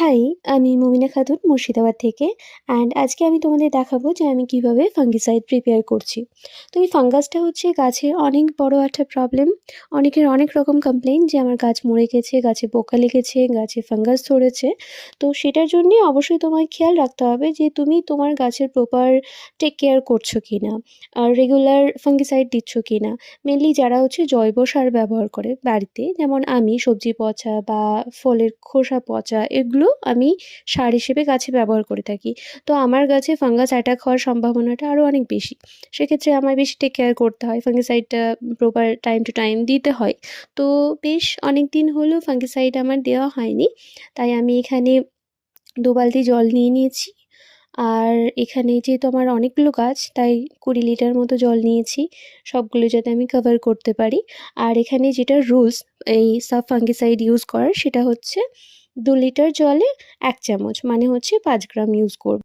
High, আমি মুমিনা খাতুন মুর্শিদাবাদ থেকে। আজকে আমি তোমাদের দেখাবো যে আমি কিভাবে ফাঙ্গিসাইড প্রিপেয়ার করছি। তো এই ফাঙ্গাসটা হচ্ছে গাছের অনেক বড় একটা প্রবলেম। অনেকের অনেক রকম কমপ্লেইন যে আমার গাছ মরে গেছে, গাছে পোকা লেগেছে, গাছে ফাঙ্গাস ধরেছে। তো সেটার জন্যে অবশ্যই তোমায় খেয়াল রাখতে হবে যে তুমি তোমার গাছের প্রপার টেক কেয়ার করছো কিনা, আর রেগুলার ফাঙ্গিসাইড দিচ্ছ কিনা। মেনলি যারা হচ্ছে জৈব সার ব্যবহার করে বাড়িতে, যেমন আমি সবজি পচা বা ফলের খোসা পচা এগুলো আমি সার হিসেবে গাছে ব্যবহার করে থাকি। তো আমার গাছে ফাঙ্গাস অ্যাটাক হওয়ার সম্ভাবনাটা আরও অনেক বেশি। সেক্ষেত্রে আমায় বেশি টেক কেয়ার করতে হয়, ফাঙ্গিসাইডটা প্রপার টাইম টু টাইম দিতে হয়। তো বেশ অনেক দিন হলো ফাঙ্গিসাইড আমার দেওয়া হয়নি, তাই আমি এখানে 2 বালতি জল নিয়ে নিয়েছি। আর এখানে যেহেতু আমার অনেকগুলো গাছ, তাই 20 লিটার মতো জল নিয়েছি, সবগুলো যাতে আমি কভার করতে পারি। আর এখানে যেটা রুলস এই সাব ফাঙ্গিসাইড ইউজ করার, সেটা হচ্ছে 2 লিটার জলে 1 চামচ, মানে হচ্ছে 5 গ্রাম ইউজ করব।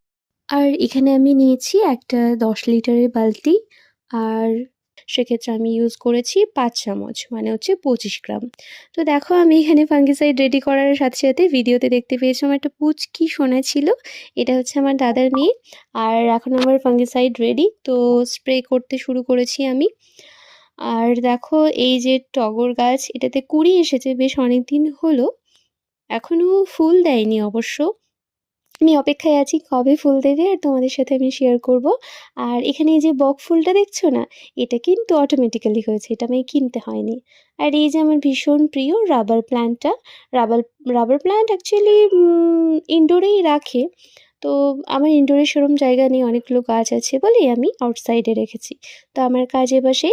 আর এখানে আমি নিয়েছি একটা 10 লিটারের বালতি, আর সেক্ষেত্রে আমি ইউজ করেছি 5 চামচ, মানে হচ্ছে 25 গ্রাম। তো দেখো আমি এখানে ফাঙ্গিসাইড রেডি করার সাথে সাথে ভিডিওতে দেখতে পেয়েছো আমার একটা পুচকি সোনা ছিল, এটা হচ্ছে আমার দাদার মেয়ে। আর এখন আমার ফাঙ্গিসাইড রেডি, তো স্প্রে করতে শুরু করেছি আমি। আর দেখো এই যে টগর গাছ, এটাতে কুঁড়ি এসেছে বেশ অনেক দিন হলো, এখনও ফুল দেয়নি অবশ্য। আমি অপেক্ষায় আছি কবে ফুল দেবে আর তোমাদের সাথে আমি শেয়ার করব। আর এখানে এই যে বক ফুলটা দেখছো না, এটা কিন্তু অটোমেটিক্যালি হয়েছে, এটা আমায় কিনতে হয়নি। আর এই যে আমার ভীষণ প্রিয় রাবার প্ল্যান্টটা, রাবার রাবার প্ল্যান্ট অ্যাকচুয়ালি ইনডোরেই রাখে। তো আমার ইনডোরে সেরকম জায়গা নেই, অনেকগুলো গাছ আছে বলেই আমি আউটসাইডে রেখেছি। তো আমার কাজে বাসে